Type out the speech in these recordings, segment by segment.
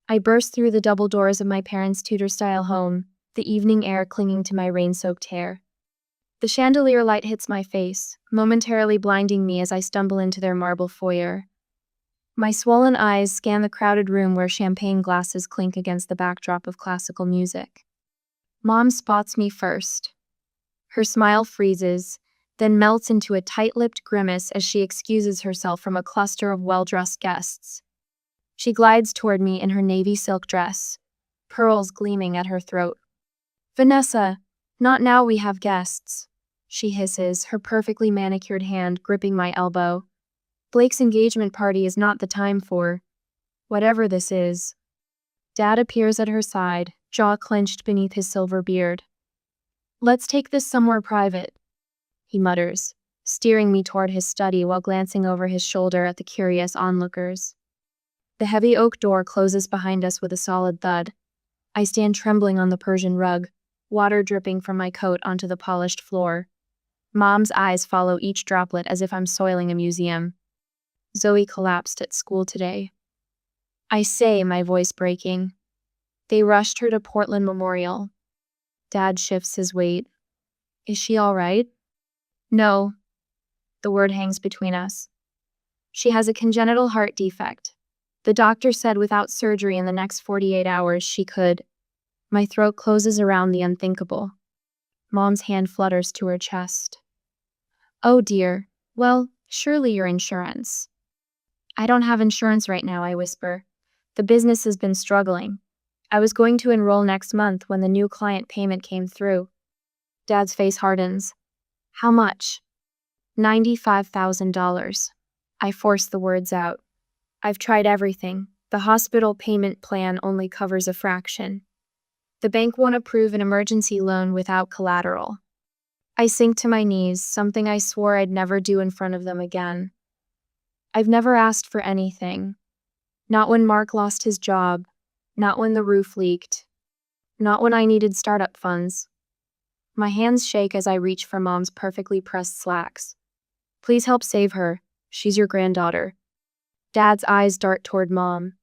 I burst through the double doors of my parents' Tudor-style home, the evening air clinging to my rain-soaked hair. The chandelier light hits my face, momentarily blinding me as I stumble into their marble foyer. My swollen eyes scan the crowded room where champagne glasses clink against the backdrop of classical music. Mom spots me first. Her smile freezes, then melts into a tight-lipped grimace as she excuses herself from a cluster of well-dressed guests. She glides toward me in her navy silk dress, pearls gleaming at her throat. "Vanessa, not now, we have guests," she hisses, her perfectly manicured hand gripping my elbow. "Blake's engagement party is not the time for whatever this is." Dad appears at her side, jaw clenched beneath his silver beard. "Let's take this somewhere private," he mutters, steering me toward his study while glancing over his shoulder at the curious onlookers. The heavy oak door closes behind us with a solid thud. I stand trembling on the Persian rug, water dripping from my coat onto the polished floor. Mom's eyes follow each droplet as if I'm soiling a museum. "Zoe collapsed at school today," I say, my voice breaking. "They rushed her to Portland Memorial." Dad shifts his weight. "Is she all right?" "No." The word hangs between us. "She has a congenital heart defect. The doctor said without surgery in the next 48 hours she could." My throat closes around the unthinkable. Mom's hand flutters to her chest. "Oh dear. Well, surely your insurance." "I don't have insurance right now," I whisper. "The business has been struggling. I was going to enroll next month when the new client payment came through." Dad's face hardens. "How much?" $95,000. I force the words out. "I've tried everything. The hospital payment plan only covers a fraction. The bank won't approve an emergency loan without collateral." I sink to my knees, something I swore I'd never do in front of them again. I've never asked for anything. Not when Mark lost his job. Not when the roof leaked. Not when I needed startup funds. My hands shake as I reach for Mom's perfectly pressed slacks. "Please help save her. She's your granddaughter." Dad's eyes dart toward Mom.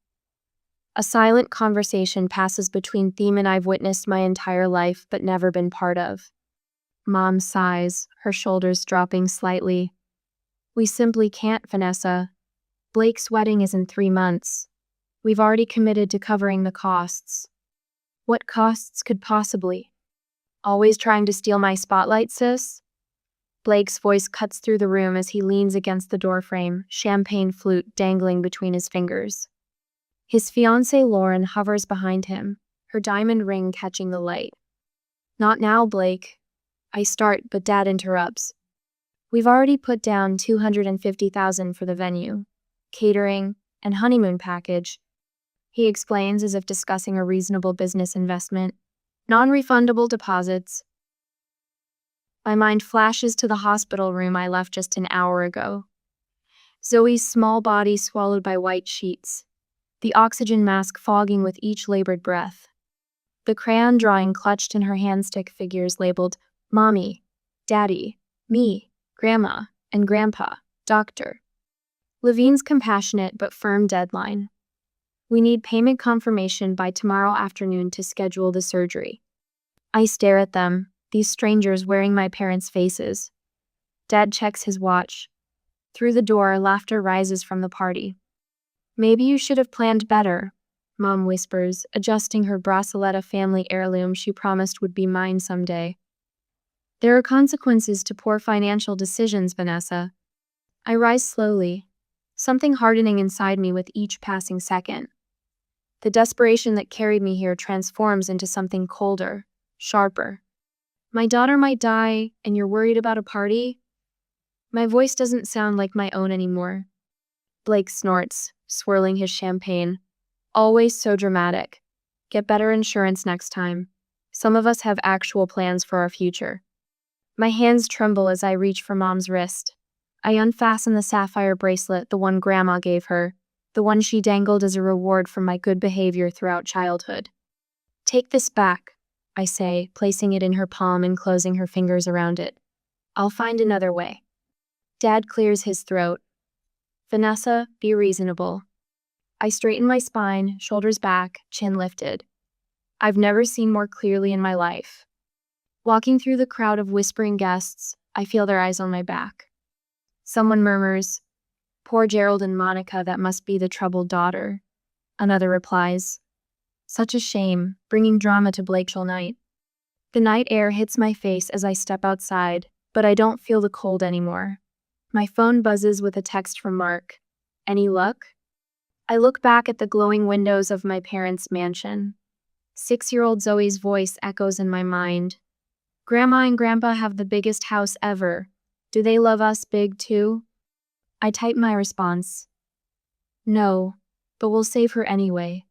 A silent conversation passes between Theme and I've witnessed my entire life but never been part of. Mom sighs, her shoulders dropping slightly. "We simply can't, Vanessa. Blake's wedding is in 3 months. We've already committed to covering the costs." "What costs could possibly?" "Always trying to steal my spotlight, sis?" Blake's voice cuts through the room as he leans against the doorframe, champagne flute dangling between his fingers. His fiancée Lauren hovers behind him, her diamond ring catching the light. "Not now, Blake." I start, but Dad interrupts. "We've already put down $250,000 for the venue, catering, and honeymoon package," he explains as if discussing a reasonable business investment. "Non-refundable deposits." My mind flashes to the hospital room I left just an hour ago. Zoe's small body swallowed by white sheets, the oxygen mask fogging with each labored breath. The crayon drawing clutched in her handstick figures labeled Mommy, Daddy, me, Grandma, and Grandpa, Doctor. Levine's compassionate but firm deadline. "We need payment confirmation by tomorrow afternoon to schedule the surgery." I stare at them, these strangers wearing my parents' faces. Dad checks his watch. Through the door, laughter rises from the party. "Maybe you should have planned better," Mom whispers, adjusting her braceletta family heirloom she promised would be mine someday. "There are consequences to poor financial decisions, Vanessa." I rise slowly, something hardening inside me with each passing second. The desperation that carried me here transforms into something colder, sharper. "My daughter might die, and you're worried about a party?" My voice doesn't sound like my own anymore. Blake snorts, swirling his champagne. "Always so dramatic. Get better insurance next time. Some of us have actual plans for our future." My hands tremble as I reach for Mom's wrist. I unfasten the sapphire bracelet, the one Grandma gave her, the one she dangled as a reward for my good behavior throughout childhood. "Take this back," I say, placing it in her palm and closing her fingers around it. "I'll find another way." Dad clears his throat. "Vanessa, be reasonable." I straighten my spine, shoulders back, chin lifted. I've never seen more clearly in my life. Walking through the crowd of whispering guests, I feel their eyes on my back. Someone murmurs, "Poor Gerald and Monica, that must be the troubled daughter." Another replies, "Such a shame, bringing drama to Blakeshall night." The night air hits my face as I step outside, but I don't feel the cold anymore. My phone buzzes with a text from Mark. "Any luck?" I look back at the glowing windows of my parents' mansion. 6-year-old Zoe's voice echoes in my mind. "Grandma and Grandpa have the biggest house ever. Do they love us big too?" I type my response. "No, but we'll save her anyway.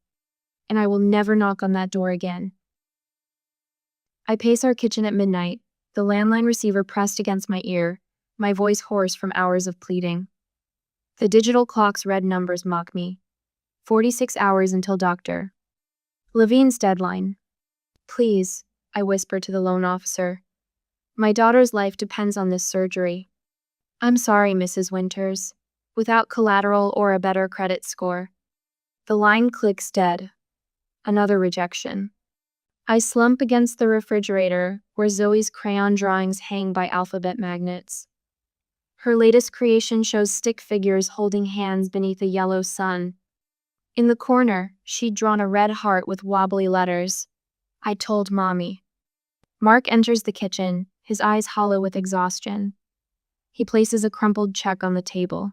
And I will never knock on that door again." I pace our kitchen at midnight, the landline receiver pressed against my ear, my voice hoarse from hours of pleading. The digital clock's red numbers mock me. 46 hours until Dr. Levine's deadline. "Please," I whisper to the loan officer. "My daughter's life depends on this surgery." "I'm sorry, Mrs. Winters. Without collateral or a better credit score." The line clicks dead. Another rejection. I slump against the refrigerator where Zoe's crayon drawings hang by alphabet magnets. Her latest creation shows stick figures holding hands beneath a yellow sun. In the corner, she'd drawn a red heart with wobbly letters. "I told Mommy." Mark enters the kitchen, his eyes hollow with exhaustion. He places a crumpled check on the table.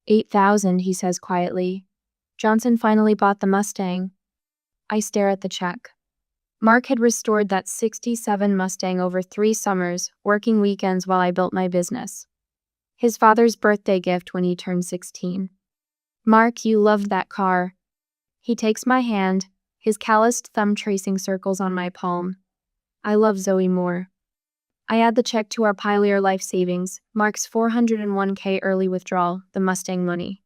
$8,000, he says quietly. "Johnson finally bought the Mustang." I stare at the check. Mark had restored that '67 Mustang over 3 summers, working weekends while I built my business. His father's birthday gift when he turned 16. "Mark, you loved that car." He takes my hand, his calloused thumb tracing circles on my palm. "I love Zoe more." I add the check to our Pioneer Life Savings, Mark's $401K early withdrawal, the Mustang money.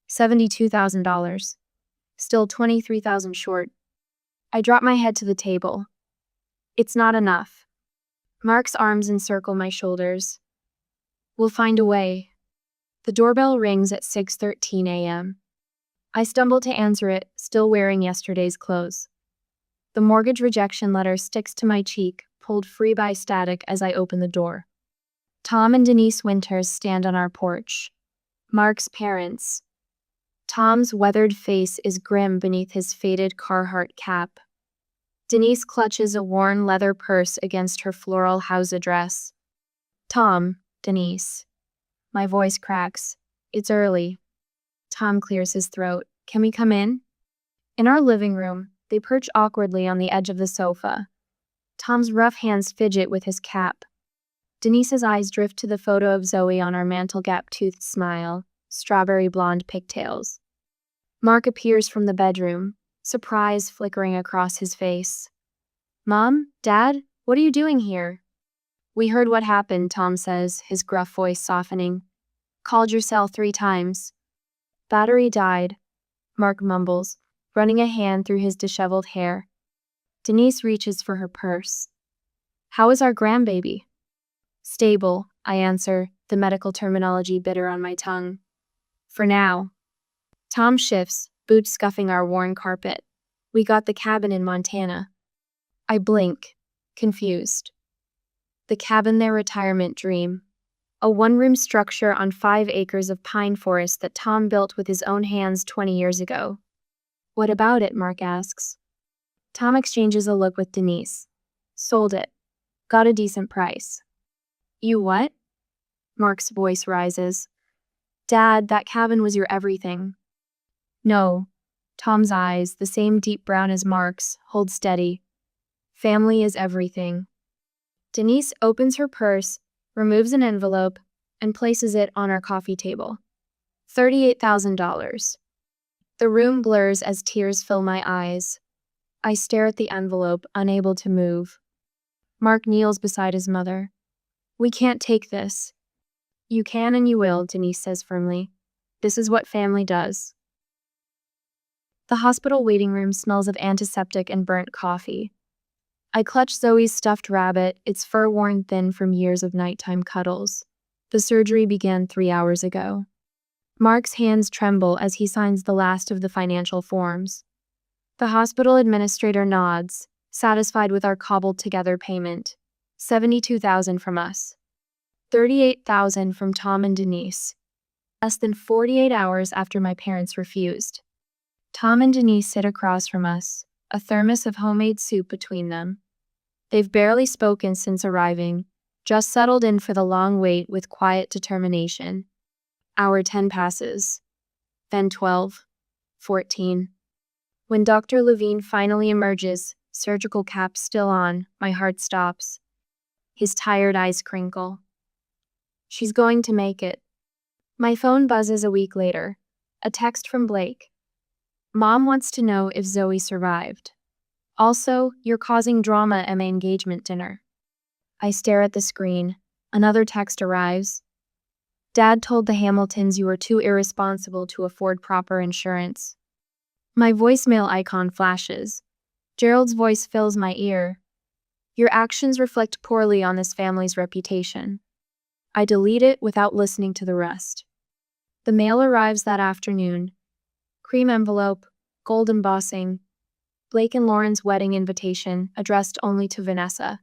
$72,000. Still $23,000 short. I drop my head to the table. It's not enough. Mark's arms encircle my shoulders. "We'll find a way." The doorbell rings at 6:13 a.m. I stumble to answer it, still wearing yesterday's clothes. The mortgage rejection letter sticks to my cheek, pulled free by static as I open the door. Tom and Denise Winters stand on our porch. Mark's parents. Tom's weathered face is grim beneath his faded Carhartt cap. Denise clutches a worn leather purse against her floral house address. "Tom, Denise." My voice cracks. "It's early." Tom clears his throat. "Can we come in?" In our living room, they perch awkwardly on the edge of the sofa. Tom's rough hands fidget with his cap. Denise's eyes drift to the photo of Zoe on our mantel gap-toothed smile, strawberry blonde pigtails. Mark appears from the bedroom, surprise flickering across his face. "Mom? Dad? What are you doing here?" "We heard what happened," Tom says, his gruff voice softening. "Called your cell 3 times. "Battery died," Mark mumbles, running a hand through his disheveled hair. Denise reaches for her purse. "How is our grandbaby?" "Stable," I answer, the medical terminology bitter on my tongue. "For now." Tom shifts, boots scuffing our worn carpet. "We got the cabin in Montana." I blink, confused. The cabin, their retirement dream. A 1-room structure on 5 acres of pine forest that Tom built with his own hands 20 years ago. "What about it?" Mark asks. Tom exchanges a look with Denise. "Sold it. Got a decent price." "You what?" Mark's voice rises. "Dad, that cabin was your everything." "No." Tom's eyes, the same deep brown as Mark's, hold steady. "Family is everything." Denise opens her purse, removes an envelope, and places it on our coffee table. $38,000. The room blurs as tears fill my eyes. I stare at the envelope, unable to move. Mark kneels beside his mother. "We can't take this." "You can and you will," Denise says firmly. "This is what family does." The hospital waiting room smells of antiseptic and burnt coffee. I clutch Zoe's stuffed rabbit, its fur worn thin from years of nighttime cuddles. The surgery began 3 hours ago. Mark's hands tremble as he signs the last of the financial forms. The hospital administrator nods, satisfied with our cobbled-together payment. $72,000 from us. $38,000 from Tom and Denise. Less than 48 hours after my parents refused. Tom and Denise sit across from us, a thermos of homemade soup between them. They've barely spoken since arriving, just settled in for the long wait with quiet determination. Hour 10 passes. Then 12. 14. When Dr. Levine finally emerges, surgical cap still on, my heart stops. His tired eyes crinkle. She's going to make it. My phone buzzes a week later. A text from Blake. Mom wants to know if Zoe survived. Also, you're causing drama at my engagement dinner. I stare at the screen. Another text arrives. Dad told the Hamiltons you were too irresponsible to afford proper insurance. My voicemail icon flashes. Gerald's voice fills my ear. Your actions reflect poorly on this family's reputation. I delete it without listening to the rest. The mail arrives that afternoon. Cream envelope, gold embossing. Blake and Lauren's wedding invitation, addressed only to Vanessa.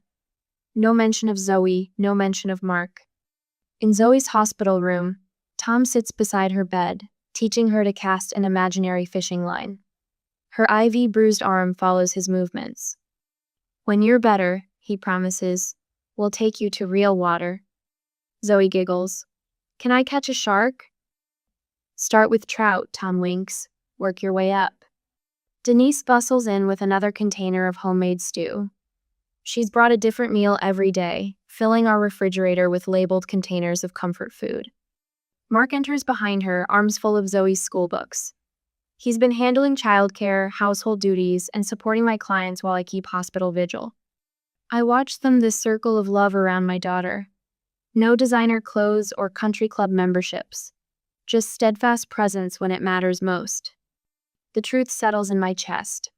No mention of Zoe, no mention of Mark. In Zoe's hospital room, Tom sits beside her bed, teaching her to cast an imaginary fishing line. Her IV-bruised arm follows his movements. When you're better, he promises, we'll take you to real water. Zoe giggles. Can I catch a shark? Start with trout, Tom winks. Work your way up. Denise bustles in with another container of homemade stew. She's brought a different meal every day, filling our refrigerator with labeled containers of comfort food. Mark enters behind her, arms full of Zoe's school books. He's been handling childcare, household duties, and supporting my clients while I keep hospital vigil. I watch them, this circle of love around my daughter. No designer clothes or country club memberships. Just steadfast presence when it matters most. The truth settles in my chest.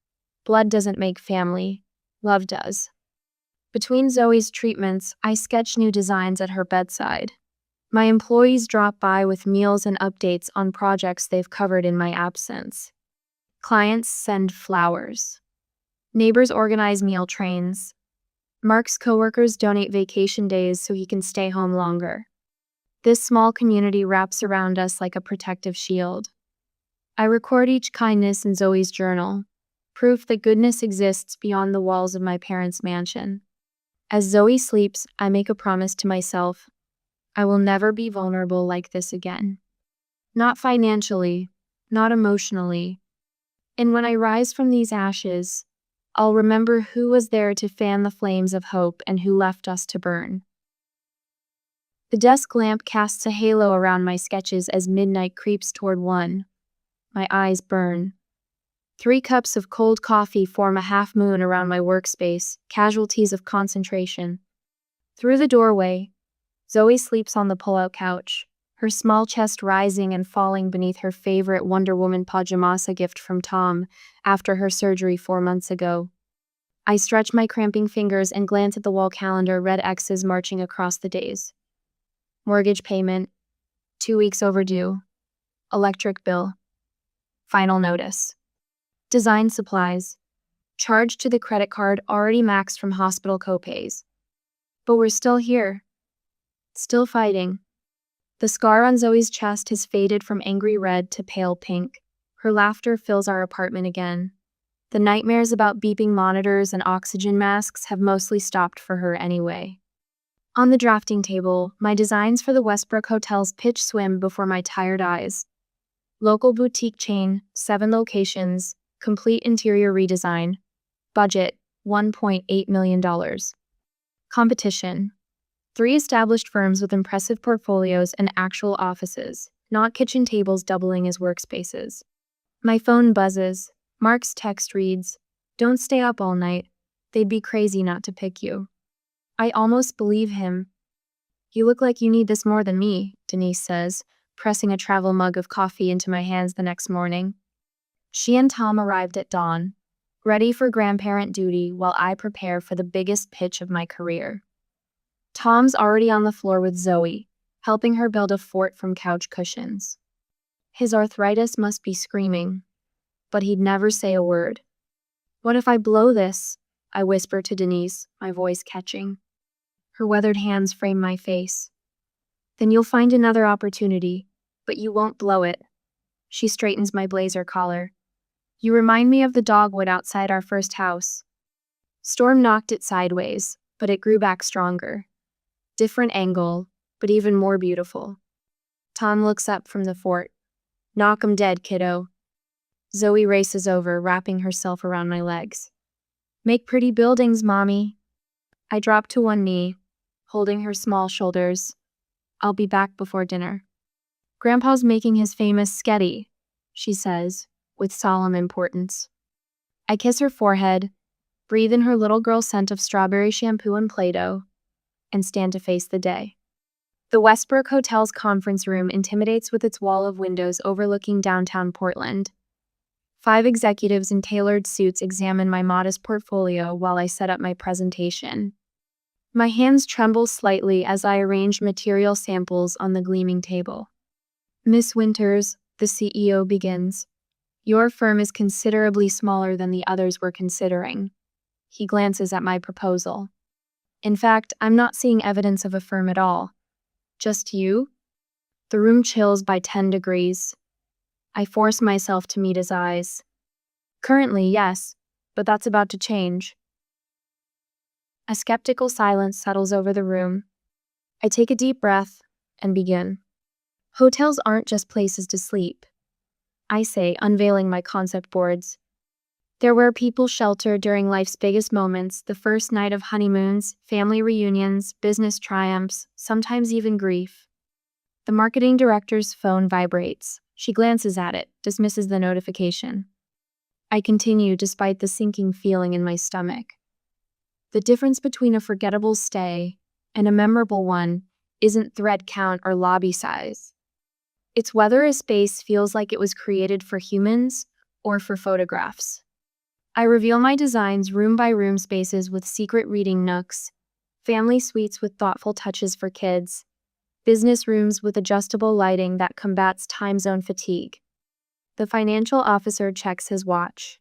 Blood doesn't make family. Love does. Between Zoe's treatments, I sketch new designs at her bedside. My employees drop by with meals and updates on projects they've covered in my absence. Clients send flowers. Neighbors organize meal trains. Mark's coworkers donate vacation days so he can stay home longer. This small community wraps around us like a protective shield. I record each kindness in Zoe's journal, proof that goodness exists beyond the walls of my parents' mansion. As Zoe sleeps, I make a promise to myself. I will never be vulnerable like this again. Not financially, not emotionally. And when I rise from these ashes, I'll remember who was there to fan the flames of hope and who left us to burn. The desk lamp casts a halo around my sketches as midnight creeps toward 1. My eyes burn. 3 cups of cold coffee form a half moon around my workspace, casualties of concentration. Through the doorway, Zoe sleeps on the pull-out couch, her small chest rising and falling beneath her favorite Wonder Woman pajamasa gift from Tom after her surgery 4 months ago. I stretch my cramping fingers and glance at the wall calendar, red X's marching across the days. Mortgage payment, 2 weeks overdue. Electric bill. Final notice. Design supplies. Charged to the credit card already maxed from hospital copays. But we're still here. Still fighting. The scar on Zoe's chest has faded from angry red to pale pink. Her laughter fills our apartment again. The nightmares about beeping monitors and oxygen masks have mostly stopped for her anyway. On the drafting table, my designs for the Westbrook Hotel's pitch swim before my tired eyes. Local boutique chain, 7 locations, complete interior redesign. Budget, $1.8 million. Competition. 3 established firms with impressive portfolios and actual offices, not kitchen tables doubling as workspaces. My phone buzzes. Mark's text reads, "Don't stay up all night. They'd be crazy not to pick you." I almost believe him. "You look like you need this more than me," Denise says, pressing a travel mug of coffee into my hands the next morning. She and Tom arrived at dawn, ready for grandparent duty while I prepare for the biggest pitch of my career. Tom's already on the floor with Zoe, helping her build a fort from couch cushions. His arthritis must be screaming, but he'd never say a word. What if I blow this? I whisper to Denise, my voice catching. Her weathered hands frame my face. Then you'll find another opportunity, but you won't blow it. She straightens my blazer collar. You remind me of the dogwood outside our first house. Storm knocked it sideways, but it grew back stronger. Different angle, but even more beautiful. Tom looks up from the fort. Knock 'em dead, kiddo. Zoe races over, wrapping herself around my legs. Make pretty buildings, Mommy. I drop to one knee, holding her small shoulders. I'll be back before dinner. Grandpa's making his famous sketty, she says, with solemn importance. I kiss her forehead, breathe in her little girl scent of strawberry shampoo and Play-Doh, and stand to face the day. The Westbrook Hotel's conference room intimidates with its wall of windows overlooking downtown Portland. 5 executives in tailored suits examine my modest portfolio while I set up my presentation. My hands tremble slightly as I arrange material samples on the gleaming table. Miss Winters, the CEO begins. Your firm is considerably smaller than the others we're considering. He glances at my proposal. In fact, I'm not seeing evidence of a firm at all. Just you? The room chills by 10 degrees. I force myself to meet his eyes. Currently, yes, but that's about to change. A skeptical silence settles over the room. I take a deep breath and begin. Hotels aren't just places to sleep, I say, unveiling my concept boards. They're where people shelter during life's biggest moments, the first night of honeymoons, family reunions, business triumphs, sometimes even grief. The marketing director's phone vibrates. She glances at it, dismisses the notification. I continue despite the sinking feeling in my stomach. The difference between a forgettable stay and a memorable one isn't thread count or lobby size. It's whether a space feels like it was created for humans or for photographs. I reveal my designs, room-by-room spaces with secret reading nooks, family suites with thoughtful touches for kids, business rooms with adjustable lighting that combats time zone fatigue. The financial officer checks his watch.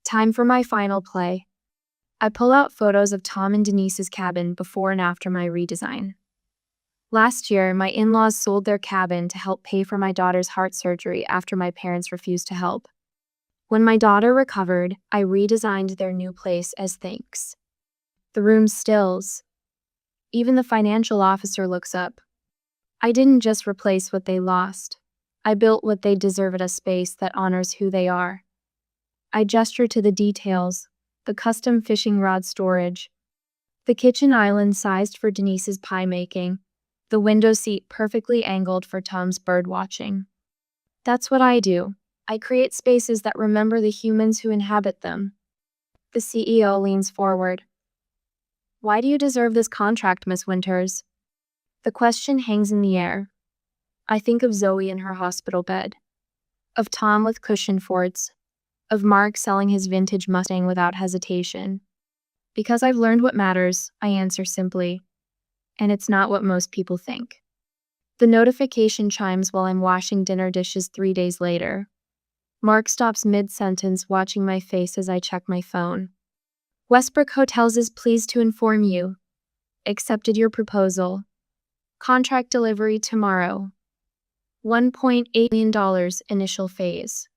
Time for my final play. I pull out photos of Tom and Denise's cabin before and after my redesign. Last year, my in-laws sold their cabin to help pay for my daughter's heart surgery after my parents refused to help. When my daughter recovered, I redesigned their new place as thanks. The room stills. Even the financial officer looks up. I didn't just replace what they lost. I built what they deserve at a space that honors who they are. I gesture to the details, the custom fishing rod storage, the kitchen island sized for Denise's pie making, the window seat perfectly angled for Tom's bird watching. That's what I do. I create spaces that remember the humans who inhabit them. The CEO leans forward. Why do you deserve this contract, Miss Winters? The question hangs in the air. I think of Zoe in her hospital bed, of Tom with cushion forts, of Mark selling his vintage Mustang without hesitation. Because I've learned what matters, I answer simply, and it's not what most people think. The notification chimes while I'm washing dinner dishes 3 days later. Mark stops mid-sentence, watching my face as I check my phone. Westbrook Hotels is pleased to inform you. Accepted your proposal. Contract delivery tomorrow. $1.8 million initial phase.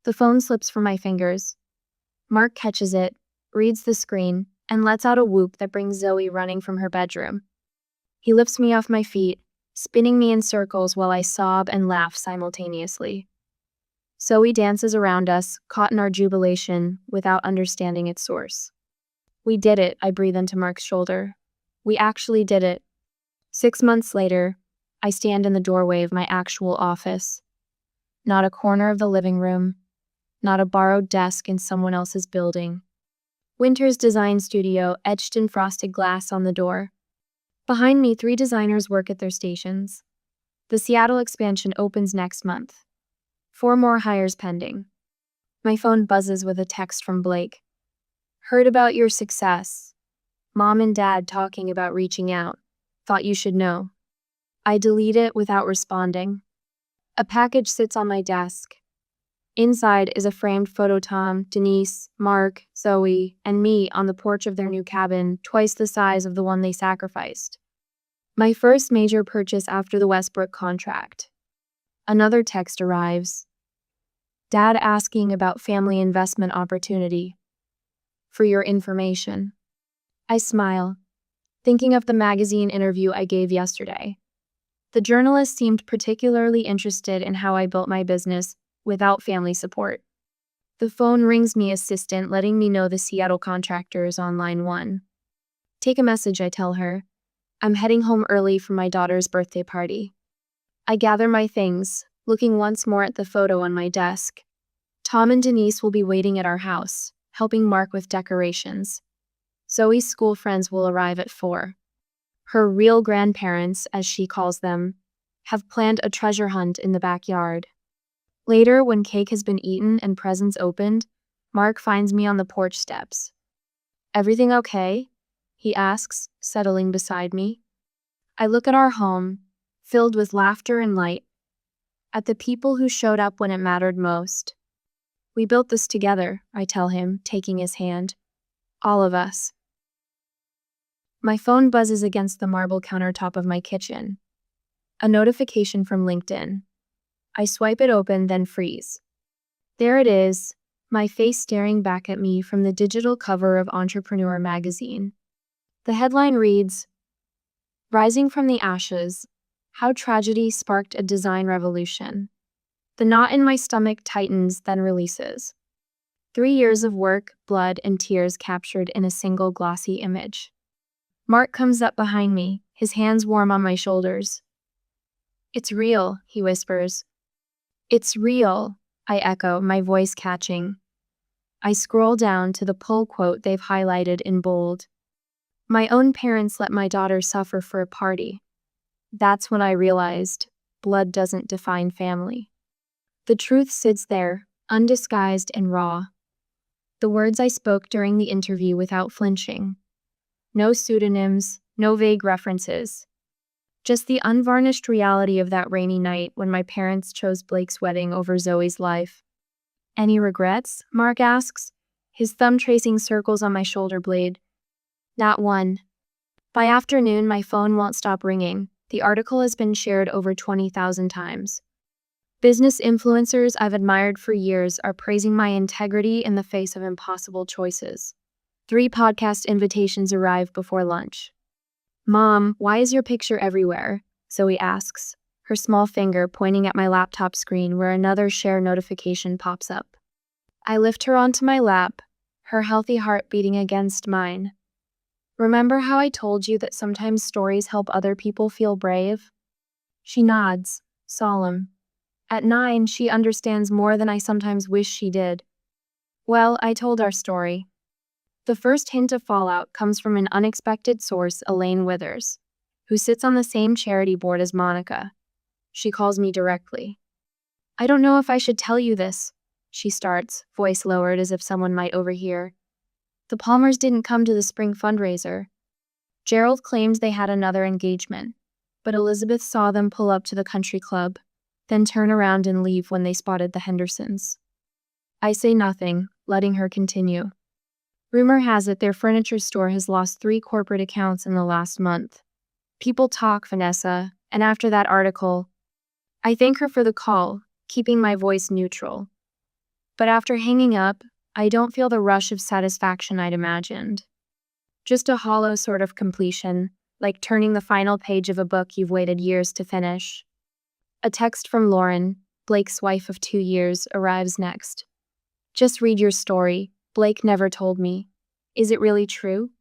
The phone slips from my fingers. Mark catches it, reads the screen, and lets out a whoop that brings Zoe running from her bedroom. He lifts me off my feet, spinning me in circles while I sob and laugh simultaneously. Zoe dances around us, caught in our jubilation, without understanding its source. We did it, I breathe into Mark's shoulder. We actually did it. 6 months later, I stand in the doorway of my actual office. Not a corner of the living room, not a borrowed desk in someone else's building. Winters Design Studio etched in frosted glass on the door. Behind me, 3 designers work at their stations. The Seattle expansion opens next month. 4 more hires pending. My phone buzzes with a text from Blake. Heard about your success. Mom and Dad talking about reaching out. Thought you should know. I delete it without responding. A package sits on my desk. Inside is a framed photo Tom, Denise, Mark, Zoe, and me on the porch of their new cabin, twice the size of the one they sacrificed. My first major purchase after the Westbrook contract. Another text arrives. Dad asking about family investment opportunity. For your information. I smile, thinking of the magazine interview I gave yesterday. The journalist seemed particularly interested in how I built my business without family support. The phone rings me assistant letting me know the Seattle contractor is on line 1. Take a message, I tell her. I'm heading home early for my daughter's birthday party. I gather my things, looking once more at the photo on my desk. Tom and Denise will be waiting at our house, helping Mark with decorations. Zoe's school friends will arrive at 4. Her real grandparents, as she calls them, have planned a treasure hunt in the backyard. Later, when cake has been eaten and presents opened, Mark finds me on the porch steps. Everything okay? He asks, settling beside me. I look at our home, filled with laughter and light, at the people who showed up when it mattered most. We built this together, I tell him, taking his hand. All of us. My phone buzzes against the marble countertop of my kitchen. A notification from LinkedIn. I swipe it open, then freeze. There it is, my face staring back at me from the digital cover of Entrepreneur magazine. The headline reads, Rising from the Ashes, How Tragedy Sparked a Design Revolution. The knot in my stomach tightens, then releases. 3 years of work, blood, and tears captured in a single glossy image. Mark comes up behind me, his hands warm on my shoulders. It's real, he whispers. It's real, I echo, my voice catching. I scroll down to the pull quote they've highlighted in bold. My own parents let my daughter suffer for a party. That's when I realized blood doesn't define family. The truth sits there, undisguised and raw. The words I spoke during the interview without flinching. No pseudonyms, no vague references. Just the unvarnished reality of that rainy night when my parents chose Blake's wedding over Zoe's life. Any regrets? Mark asks, his thumb tracing circles on my shoulder blade. Not one. By afternoon, my phone won't stop ringing. The article has been shared over 20,000 times. Business influencers I've admired for years are praising my integrity in the face of impossible choices. 3 podcast invitations arrive before lunch. Mom, why is your picture everywhere? Zoe asks, her small finger pointing at my laptop screen where another share notification pops up. I lift her onto my lap, her healthy heart beating against mine. Remember how I told you that sometimes stories help other people feel brave? She nods, solemn. At 9, she understands more than I sometimes wish she did. Well, I told our story. The first hint of fallout comes from an unexpected source, Elaine Withers, who sits on the same charity board as Monica. She calls me directly. I don't know if I should tell you this, she starts, voice lowered as if someone might overhear. The Palmers didn't come to the spring fundraiser. Gerald claims they had another engagement, but Elizabeth saw them pull up to the country club, then turn around and leave when they spotted the Hendersons. I say nothing, letting her continue. Rumor has it their furniture store has lost 3 corporate accounts in the last month. People talk, Vanessa, and after that article, I thank her for the call, keeping my voice neutral. But after hanging up, I don't feel the rush of satisfaction I'd imagined. Just a hollow sort of completion, like turning the final page of a book you've waited years to finish. A text from Lauren, Blake's wife of 2 years, arrives next. Just read your story. Blake never told me. Is it really true?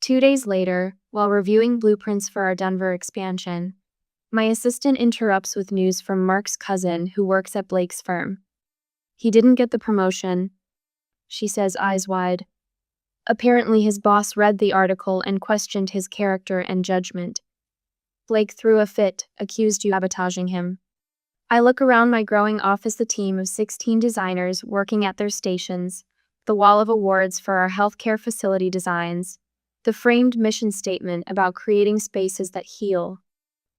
2 days later, while reviewing blueprints for our Denver expansion, my assistant interrupts with news from Mark's cousin who works at Blake's firm. He didn't get the promotion, she says, eyes wide. Apparently his boss read the article and questioned his character and judgment. Blake threw a fit, accused you of sabotaging him. I look around my growing office, a team of 16 designers working at their stations, the wall of awards for our healthcare facility designs, the framed mission statement about creating spaces that heal.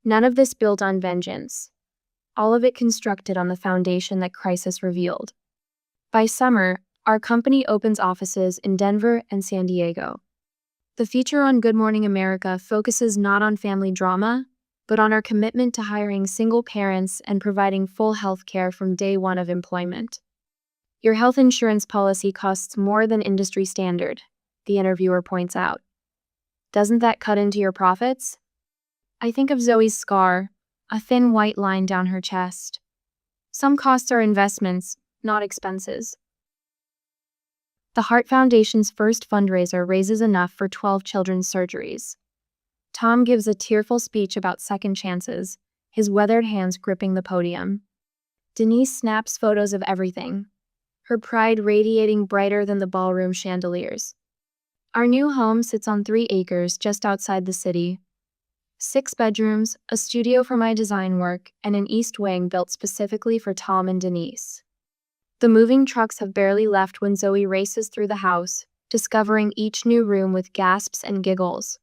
None of this built on vengeance. all of it constructed on the foundation that crisis revealed. By summer, our company opens offices in Denver and San Diego. The feature on Good Morning America focuses not on family drama, but on our commitment to hiring single parents and providing full health care from day one of employment. Your health insurance policy costs more than industry standard, the interviewer points out. Doesn't that cut into your profits? I think of Zoe's scar, a thin white line down her chest. Some costs are investments, not expenses. The Heart Foundation's first fundraiser raises enough for 12 children's surgeries. Tom gives a tearful speech about second chances, his weathered hands gripping the podium. Denise snaps photos of everything, her pride radiating brighter than the ballroom chandeliers. Our new home sits on 3 acres just outside the city. 6 bedrooms, a studio for my design work, and an east wing built specifically for Tom and Denise. The moving trucks have barely left when Zoe races through the house, discovering each new room with gasps and giggles.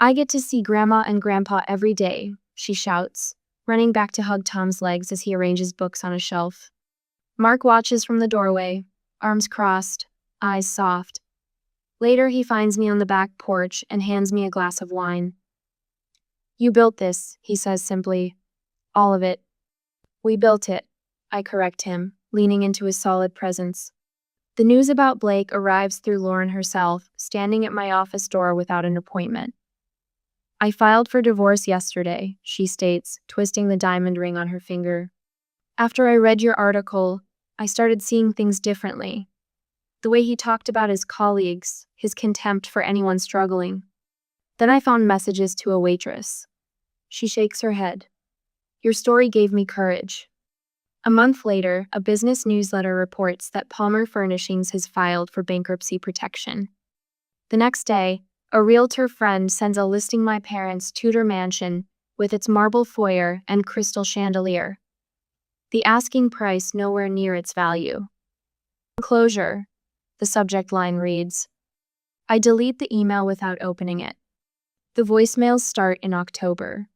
I get to see Grandma and Grandpa every day, she shouts, running back to hug Tom's legs as he arranges books on a shelf. Mark watches from the doorway, arms crossed, eyes soft. Later, he finds me on the back porch and hands me a glass of wine. You built this, he says simply. All of it. We built it, I correct him, leaning into his solid presence. The news about Blake arrives through Lauren herself, standing at my office door without an appointment. I filed for divorce yesterday, she states, twisting the diamond ring on her finger. After I read your article, I started seeing things differently. The way he talked about his colleagues, his contempt for anyone struggling. Then I found messages to a waitress. She shakes her head. Your story gave me courage. A month later, a business newsletter reports that Palmer Furnishings has filed for bankruptcy protection. The next day, a realtor friend sends a listing my parents' Tudor mansion with its marble foyer and crystal chandelier. The asking price nowhere near its value. Closure, the subject line reads. I delete the email without opening it. The voicemails start in October.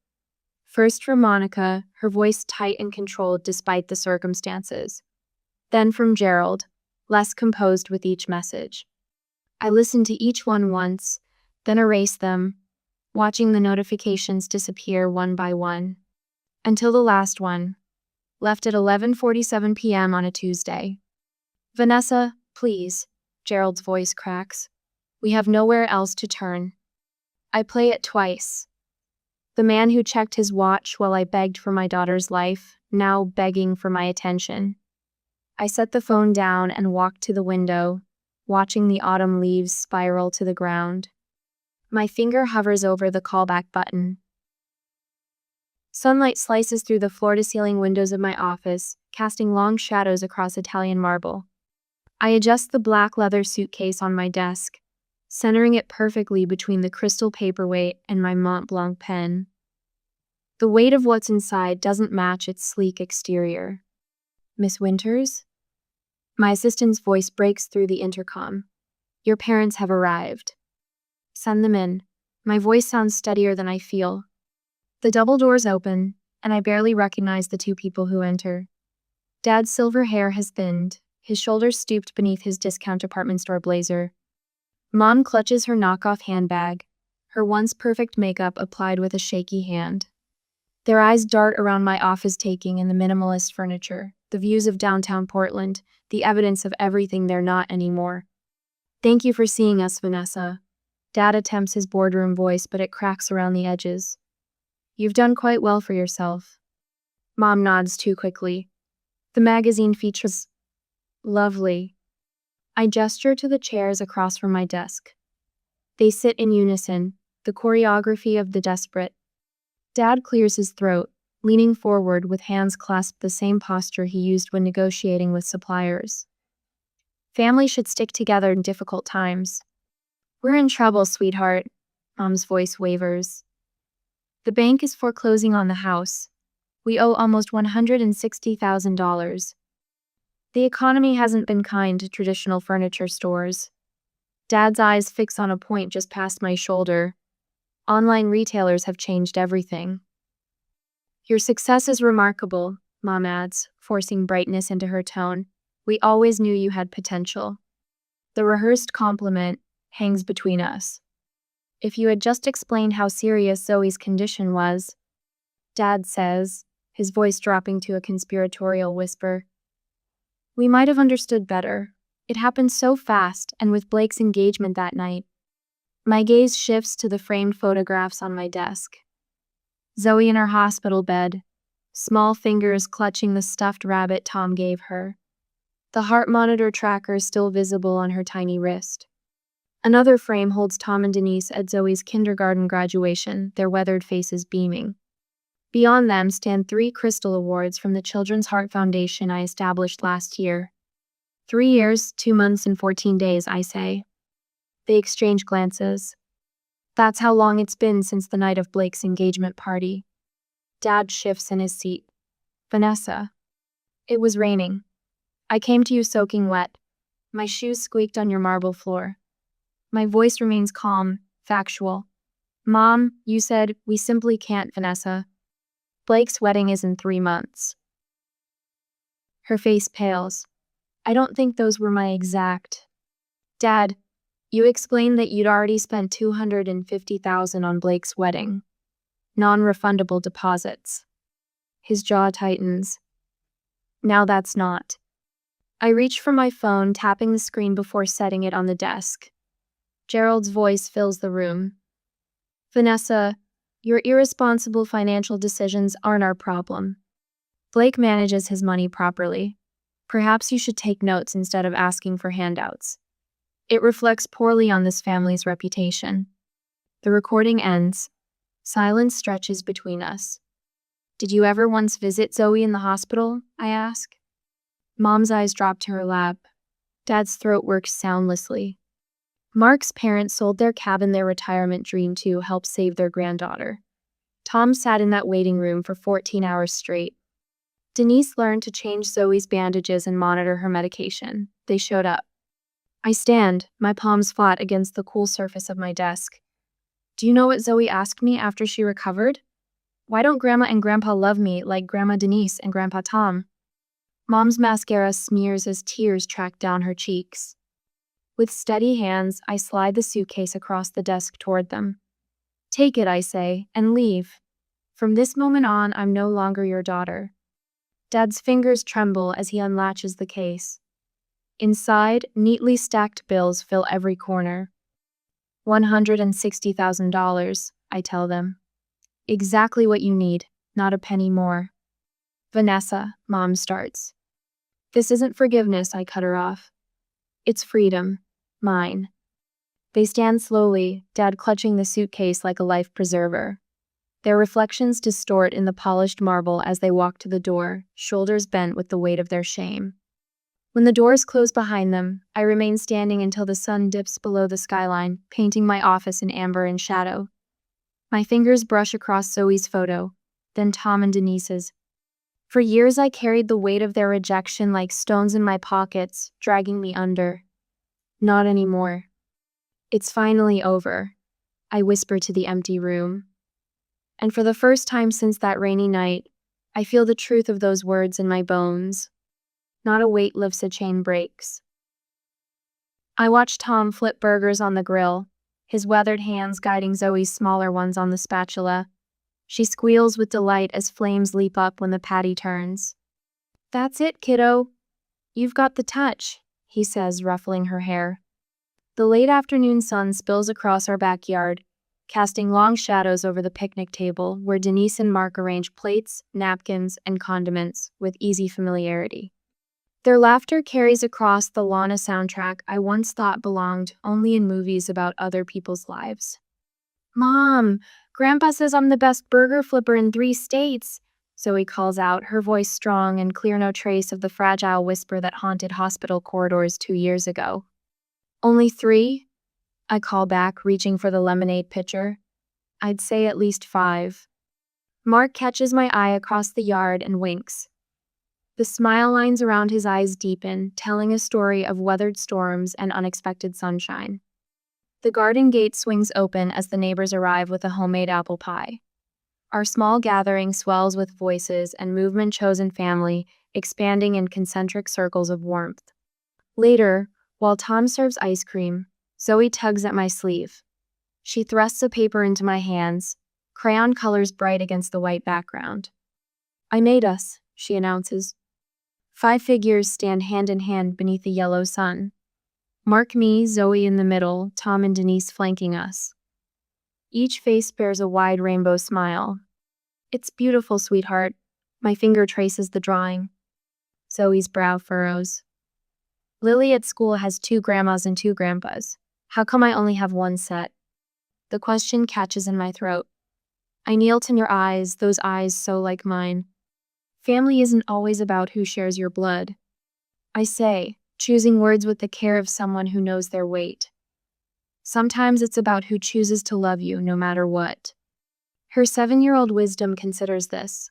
First from Monica, her voice tight and controlled despite the circumstances. Then from Gerald, less composed with each message. I listen to each one once, then erase them, watching the notifications disappear one by one. Until the last one, left at 11:47 p.m. on a Tuesday. Vanessa, please, Gerald's voice cracks. We have nowhere else to turn. I play it twice. The man who checked his watch while I begged for my daughter's life, now begging for my attention. I set the phone down and walked to the window, watching the autumn leaves spiral to the ground. My finger hovers over the callback button. Sunlight slices through the floor-to-ceiling windows of my office, casting long shadows across Italian marble. I adjust the black leather suitcase on my desk, centering it perfectly between the crystal paperweight and my Mont Blanc pen. The weight of what's inside doesn't match its sleek exterior. Miss Winters? My assistant's voice breaks through the intercom. Your parents have arrived. Send them in. My voice sounds steadier than I feel. The double doors open, and I barely recognize the 2 people who enter. Dad's silver hair has thinned, his shoulders stooped beneath his discount department store blazer. Mom clutches her knockoff handbag, her once perfect makeup applied with a shaky hand. Their eyes dart around my office, taking in the minimalist furniture, the views of downtown Portland, the evidence of everything they're not anymore. Thank you for seeing us, Vanessa. Dad attempts his boardroom voice, but it cracks around the edges. You've done quite well for yourself. Mom nods too quickly. The magazine features. Lovely. I gesture to the chairs across from my desk. They sit in unison, the choreography of the desperate. Dad clears his throat, leaning forward with hands clasped, the same posture he used when negotiating with suppliers. Family should stick together in difficult times. We're in trouble, sweetheart. Mom's voice wavers. The bank is foreclosing on the house. We owe almost $160,000. The economy hasn't been kind to traditional furniture stores. Dad's eyes fix on a point just past my shoulder. Online retailers have changed everything. Your success is remarkable, Mom adds, forcing brightness into her tone. We always knew you had potential. The rehearsed compliment hangs between us. If you had just explained how serious Zoe's condition was, Dad says, his voice dropping to a conspiratorial whisper, we might have understood better. It happened so fast, and with Blake's engagement that night. My gaze shifts to the framed photographs on my desk. Zoe in her hospital bed, small fingers clutching the stuffed rabbit Tom gave her. The heart monitor tracker still visible on her tiny wrist. Another frame holds Tom and Denise at Zoe's kindergarten graduation, their weathered faces beaming. Beyond them stand 3 crystal awards from the Children's Heart Foundation I established last year. 3 years, 2 months, and 14 days, I say. They exchange glances. That's how long it's been since the night of Blake's engagement party. Dad shifts in his seat. Vanessa. It was raining. I came to you soaking wet. My shoes squeaked on your marble floor. My voice remains calm, factual. Mom, you said, we simply can't, Vanessa. Blake's wedding is in 3 months. Her face pales. I don't think those were my exact. Dad, you explained that you'd already spent $250,000 on Blake's wedding. Non-refundable deposits. His jaw tightens. Now that's not. I reach for my phone, tapping the screen before setting it on the desk. Gerald's voice fills the room. Vanessa, your irresponsible financial decisions aren't our problem. Blake manages his money properly. Perhaps you should take notes instead of asking for handouts. It reflects poorly on this family's reputation. The recording ends. Silence stretches between us. Did you ever once visit Zoe in the hospital? I ask. Mom's eyes drop to her lap. Dad's throat works soundlessly. Mark's parents sold their cabin, their retirement dream, to help save their granddaughter. Tom sat in that waiting room for 14 hours straight. Denise learned to change Zoe's bandages and monitor her medication. They showed up. I stand, my palms flat against the cool surface of my desk. Do you know what Zoe asked me after she recovered? Why don't Grandma and Grandpa love me like Grandma Denise and Grandpa Tom? Mom's mascara smears as tears track down her cheeks. With steady hands, I slide the suitcase across the desk toward them. Take it, I say, and leave. From this moment on, I'm no longer your daughter. Dad's fingers tremble as he unlatches the case. Inside, neatly stacked bills fill every corner. $160,000, I tell them. Exactly what you need, not a penny more. Vanessa, Mom starts. This isn't forgiveness, I cut her off. It's freedom. Mine. They stand slowly, Dad clutching the suitcase like a life preserver. Their reflections distort in the polished marble as they walk to the door, shoulders bent with the weight of their shame. When the doors close behind them, I remain standing until the sun dips below the skyline, painting my office in amber and shadow. My fingers brush across Zoe's photo, then Tom and Denise's. For years I carried the weight of their rejection like stones in my pockets, dragging me under. Not anymore. It's finally over, I whisper to the empty room. And for the first time since that rainy night, I feel the truth of those words in my bones. Not a weight lifts, a chain breaks. I watch Tom flip burgers on the grill, his weathered hands guiding Zoe's smaller ones on the spatula. She squeals with delight as flames leap up when the patty turns. That's it, kiddo. You've got the touch, he says, ruffling her hair. The late afternoon sun spills across our backyard, casting long shadows over the picnic table where Denise and Mark arrange plates, napkins, and condiments with easy familiarity. Their laughter carries across the lawn, a soundtrack I once thought belonged only in movies about other people's lives. Mom, Grandpa says I'm the best burger flipper in 3 states, Zoe calls out, her voice strong and clear, no trace of the fragile whisper that haunted hospital corridors 2 years ago. Only 3? I call back, reaching for the lemonade pitcher. I'd say at least 5. Mark catches my eye across the yard and winks. The smile lines around his eyes deepen, telling a story of weathered storms and unexpected sunshine. The garden gate swings open as the neighbors arrive with a homemade apple pie. Our small gathering swells with voices and movement-chosen family, expanding in concentric circles of warmth. Later, while Tom serves ice cream, Zoe tugs at my sleeve. She thrusts a paper into my hands, crayon colors bright against the white background. "I made us," she announces. 5 figures stand hand in hand beneath the yellow sun. Mark me, Zoe in the middle, Tom and Denise flanking us. Each face bears a wide rainbow smile. "It's beautiful, sweetheart." My finger traces the drawing. Zoe's brow furrows. "Lily at school has 2 grandmas and 2 grandpas. How come I only have 1 set?" The question catches in my throat. I kneel to your eyes, those eyes so like mine. "Family isn't always about who shares your blood," I say, choosing words with the care of someone who knows their weight. "Sometimes it's about who chooses to love you no matter what." Her 7-year-old wisdom considers this.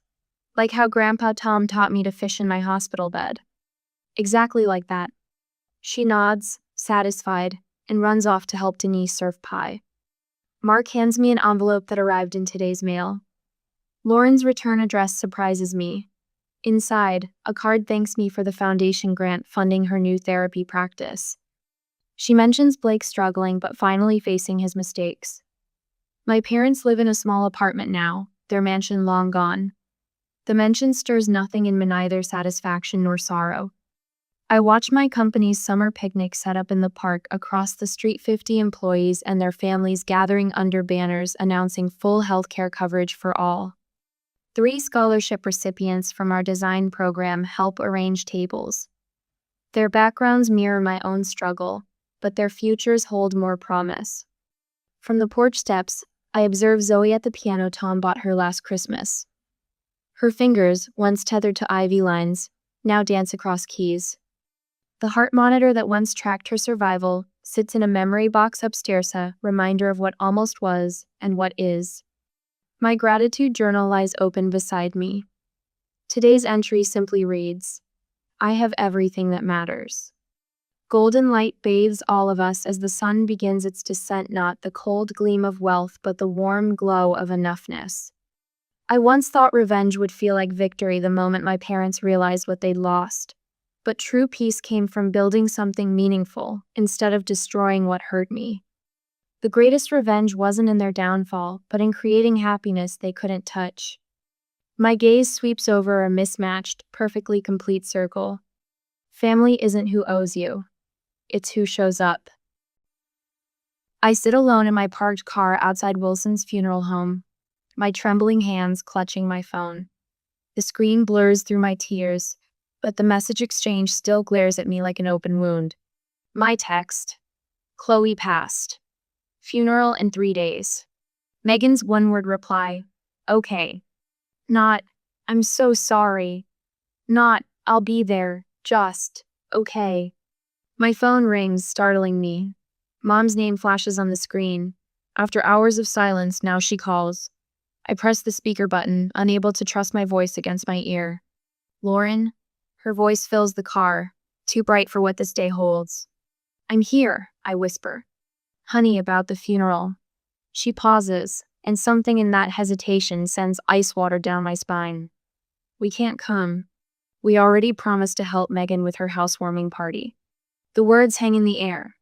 Like how Grandpa Tom taught me to fish in my hospital bed. Exactly like that. She nods, satisfied, and runs off to help Denise serve pie. Mark hands me an envelope that arrived in today's mail. Lauren's return address surprises me. Inside, a card thanks me for the foundation grant funding her new therapy practice. She mentions Blake struggling but finally facing his mistakes. My parents live in a small apartment now, their mansion long gone. The mention stirs nothing in me, neither satisfaction nor sorrow. I watch my company's summer picnic set up in the park across the street, 50 employees and their families gathering under banners announcing full healthcare coverage for all. 3 scholarship recipients from our design program help arrange tables. Their backgrounds mirror my own struggle, but their futures hold more promise. From the porch steps, I observe Zoe at the piano Tom bought her last Christmas. Her fingers, once tethered to ivy lines, now dance across keys. The heart monitor that once tracked her survival sits in a memory box upstairs, a reminder of what almost was and what is. My gratitude journal lies open beside me. Today's entry simply reads, "I have everything that matters." Golden light bathes all of us as the sun begins its descent, not the cold gleam of wealth, but the warm glow of enoughness. I once thought revenge would feel like victory the moment my parents realized what they'd lost. But true peace came from building something meaningful instead of destroying what hurt me. The greatest revenge wasn't in their downfall, but in creating happiness they couldn't touch. My gaze sweeps over a mismatched, perfectly complete circle. Family isn't who owes you. It's who shows up. I sit alone in my parked car outside Wilson's funeral home, my trembling hands clutching my phone. The screen blurs through my tears, but the message exchange still glares at me like an open wound. My text. Chloe passed. Funeral in 3 days. Megan's one-word reply. Okay. Not, "I'm so sorry." Not, "I'll be there." Just, "Okay." My phone rings, startling me. Mom's name flashes on the screen. After hours of silence, now she calls. I press the speaker button, unable to trust my voice against my ear. "Lauren?" Her voice fills the car, too bright for what this day holds. "I'm here," I whisper. "Honey, about the funeral." She pauses, and something in that hesitation sends ice water down my spine. "We can't come. We already promised to help Megan with her housewarming party." The words hang in the air,